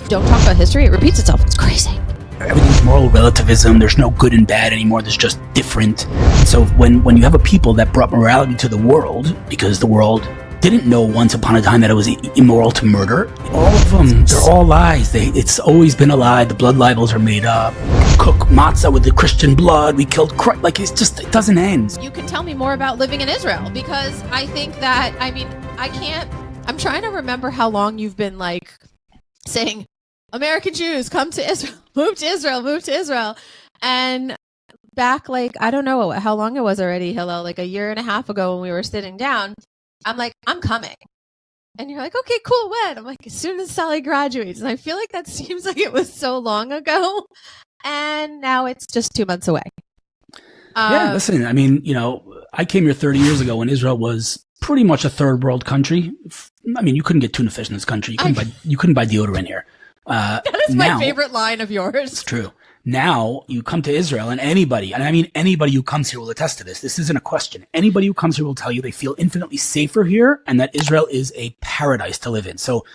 don't talk about history, it repeats itself. It's crazy. Everything's moral relativism. There's no good and bad anymore. There's just different. So when you have a people that brought morality to the world, because the world didn't know once upon a time that it was immoral to murder, all of them, they're all lies. It's always been a lie. The blood libels are made up. Cook matzah with the Christian blood. We killed Christ. Like, it's just, it doesn't end. You can tell me more about living in Israel, because I think that, I'm trying to remember how long you've been like saying, American Jews, come to Israel, move to Israel, move to Israel. And back, like, I don't know how long it was already, Hillel, like a year and a half ago when we were sitting down, I'm like, I'm coming. And you're like, okay, cool, when? I'm like, as soon as Sally graduates. And I feel like that seems like it was so long ago. And now it's just 2 months away. Yeah, listen, I mean, I came here 30 years ago when Israel was pretty much a third world country. I mean, you couldn't get tuna fish in this country. You couldn't buy deodorant here. That is my favorite line of yours. It's true. Now you come to Israel, and anybody who comes here will attest to this. This isn't a question. Anybody who comes here will tell you they feel infinitely safer here and that Israel is a paradise to live in. So,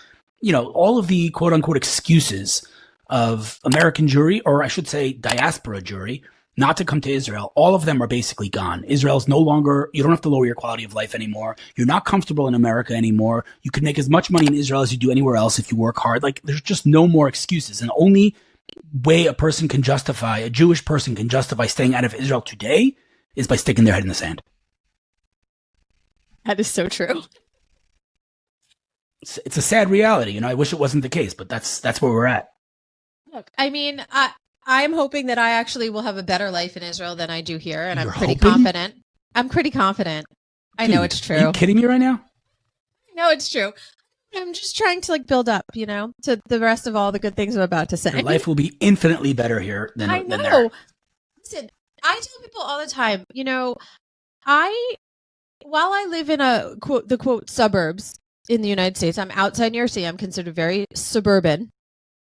all of the quote unquote excuses of American Jewry, or I should say diaspora Jewry, not to come to Israel, all of them are basically gone. Israel's no longer, you don't have to lower your quality of life anymore. You're not comfortable in America anymore. You can make as much money in Israel as you do anywhere else if you work hard. Like, there's just no more excuses. And the only way a Jewish person can justify staying out of Israel today is by sticking their head in the sand. That is so true. It's a sad reality. I wish it wasn't the case, but that's where we're at. Look, I mean, I'm hoping that I actually will have a better life in Israel than I do here, and I'm pretty confident. I'm pretty confident. I know it's true. Are you kidding me right now? No, it's true. I'm just trying to build up, to the rest of all the good things I'm about to say. Your life will be infinitely better here than there. Listen, I tell people all the time, while I live in the quote suburbs in the United States, I'm outside New York City. I'm considered very suburban.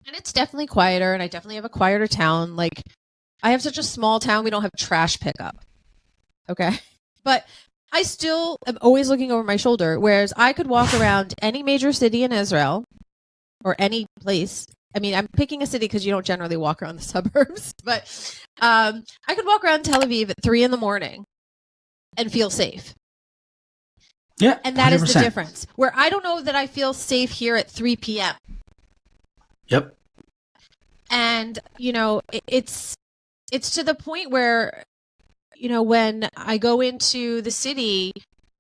And it's definitely quieter, and I definitely have a quieter town. Like, I have such a small town, we don't have trash pickup. Okay? But I still am always looking over my shoulder, whereas I could walk around any major city in Israel or any place. I mean, I'm picking a city because you don't generally walk around the suburbs, but I could walk around Tel Aviv at 3 a.m. and feel safe. Yeah, and that 100%. Is the difference. Where I don't know that I feel safe here at 3 p.m. Yep. And, it's to the point where, when I go into the city,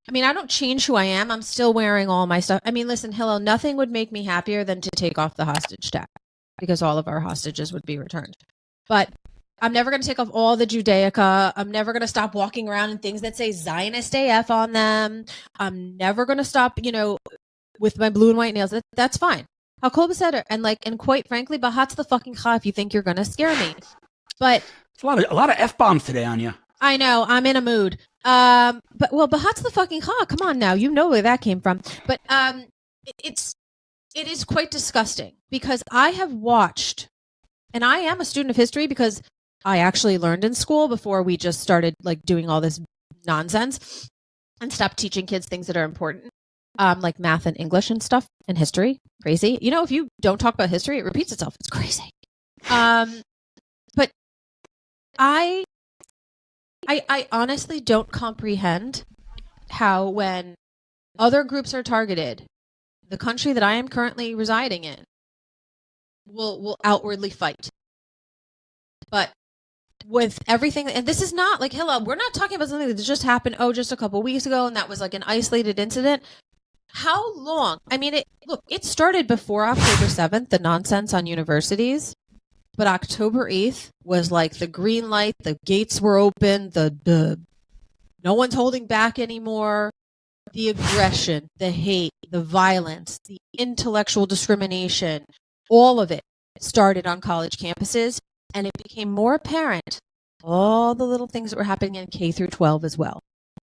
I mean, I don't change who I am. I'm still wearing all my stuff. I mean, listen, Hillel, nothing would make me happier than to take off the hostage tag, because all of our hostages would be returned. But I'm never going to take off all the Judaica. I'm never going to stop walking around in things that say Zionist AF on them. I'm never going to stop, with my blue and white nails. That's fine. How cool was that? And quite frankly, bahat's the fucking cha if you think you're going to scare me. But it's a lot of F-bombs today on you. I know, I'm in a mood. Bahat's the fucking cha. Come on now, you know where that came from. But it is quite disgusting, because I have watched, and I am a student of history because I actually learned in school before we just started doing all this nonsense and stopped teaching kids things that are important. Like math and English and stuff and history. Crazy. If you don't talk about history, it repeats itself. It's crazy. But I honestly don't comprehend how, when other groups are targeted, the country that I am currently residing in will outwardly fight. But with everything, and this is not like Hillel, we're not talking about something that just happened just a couple weeks ago, and that was like an isolated incident. How long? I mean, it started before October 7th, the nonsense on universities, but October 8th was like the green light, the gates were open, the no one's holding back anymore. The aggression, the hate, the violence, the intellectual discrimination, all of it started on college campuses, and it became more apparent, all the little things that were happening in K through 12 as well.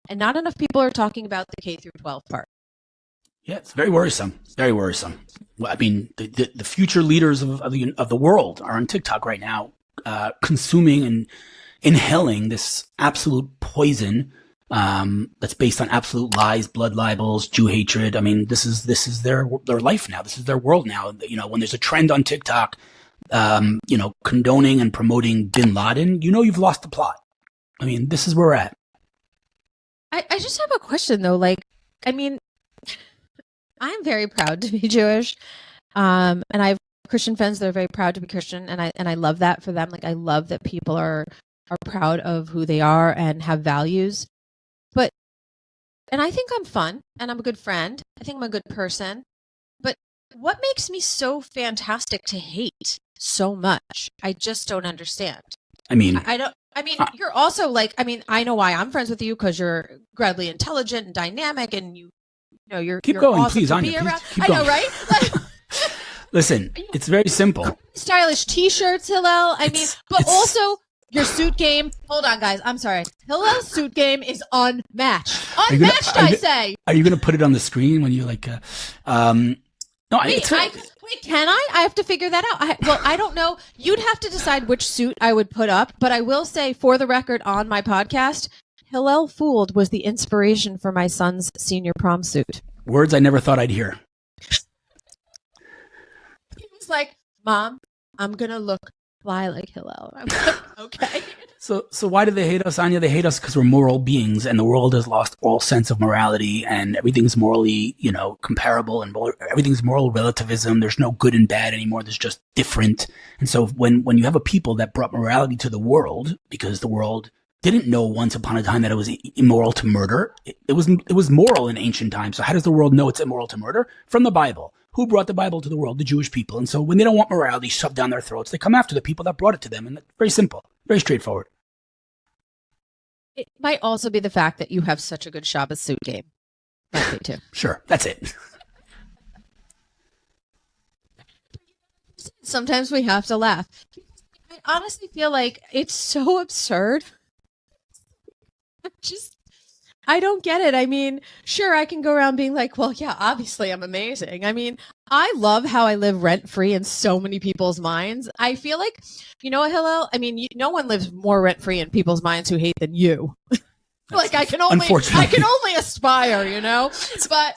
And not enough people are talking about the K through 12 part. Yeah, it's very worrisome. Very worrisome. Well, I mean, the future leaders of the world are on TikTok right now, consuming and inhaling this absolute poison that's based on absolute lies, blood libels, Jew hatred. I mean, this is their life now. This is their world now. You know, when there's a trend on TikTok, you know, condoning and promoting Bin Laden, you know, you've lost the plot. I mean, this is where we're at. I just have a question though. Like, I mean, I'm very proud to be Jewish, and I have Christian friends that are very proud to be Christian, and I love that for them. Like, I love that people are proud of who they are and have values. But, and I think I'm fun, and I'm a good friend. I think I'm a good person. But what makes me so fantastic to hate so much? I just don't understand. I mean, I don't. I mean, you're also like. I mean, I know why I'm friends with you because you're incredibly intelligent and dynamic, and you know you're keep you're going, awesome please, to Anya. be Please, around. keep I know, going. right? Like, Listen, it's very simple. stylish T-shirts, Hillel. I mean, but also your suit game. Hold on, guys. I'm sorry. Hillel's suit game is unmatched. Unmatched, I say. Are you going to put it on the screen when you like? No, wait, can I? I have to figure that out. Well, I don't know. You'd have to decide which suit I would put up. But I will say, for the record, on my podcast, Hillel Fuld was the inspiration for my son's senior prom suit. Words I never thought I'd hear. He was like, "Mom, I'm gonna look fly like Hillel." I'm like, okay. So why do they hate us, Anya? They hate us because we're moral beings, and the world has lost all sense of morality, and everything's morally, you know, comparable, and everything's moral relativism. There's no good and bad anymore. There's just different. And so when you have a people that brought morality to the world, because the world didn't know once upon a time that it was immoral to murder, it was moral in ancient times. So how does the world know it's immoral to murder? From the Bible. Who brought the Bible to the world? The Jewish people. And so when they don't want morality shoved down their throats, they come after the people that brought it to them. And it's very simple, very straightforward. It might also be the fact that you have such a good Shabbos suit game. Might be too. Sure, that's it. Sometimes we have to laugh. I honestly feel like it's so absurd. I don't get it. I mean, sure, I can go around being like, well, yeah, obviously I'm amazing. I mean, I love how I live rent-free in so many people's minds. I feel like, you know what, Hillel? I mean, no one lives more rent-free in people's minds who hate than you. Like, I can only aspire, you know? But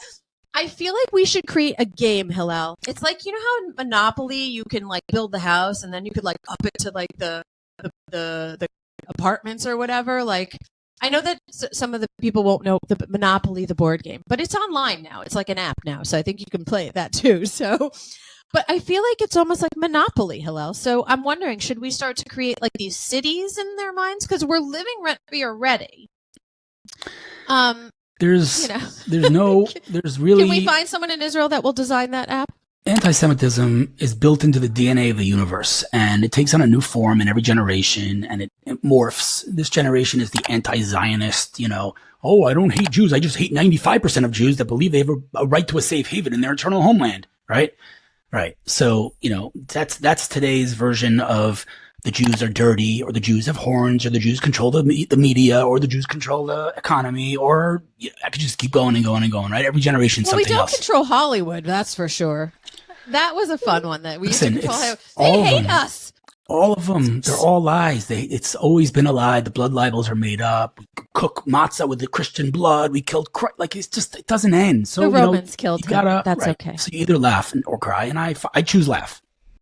I feel like we should create a game, Hillel. It's like, you know how in Monopoly you can like build the house and then you could like up it to like the apartments or whatever. Like, I know that some of the people won't know the Monopoly, the board game, but it's online now. It's like an app now, so I think you can play that too. So, but I feel like it's almost like Monopoly, Hillel. So I'm wondering, should we start to create like these cities in their minds because we're living rent-free already? There's really. Can we find someone in Israel that will design that app? Antisemitism is built into the DNA of the universe, and it takes on a new form in every generation, and it morphs. This generation is the anti-Zionist, you know, oh, I don't hate Jews, I just hate 95% of Jews that believe they have a right to a safe haven in their eternal homeland, right? Right. So, you know, that's today's version of the Jews are dirty, or the Jews have horns, or the Jews control the media, or the Jews control the economy, or I could just keep going and going and going, right? Every generation something else. Well, we don't control Hollywood, that's for sure. That was a fun one that we used to control. They hate us. All of them. They're all lies. It's always been a lie. The blood libels are made up. We cook matzah with the Christian blood. We killed Christ. Like, it doesn't end. So the Romans killed him. That's right. okay. So you either laugh or cry, and I choose laugh.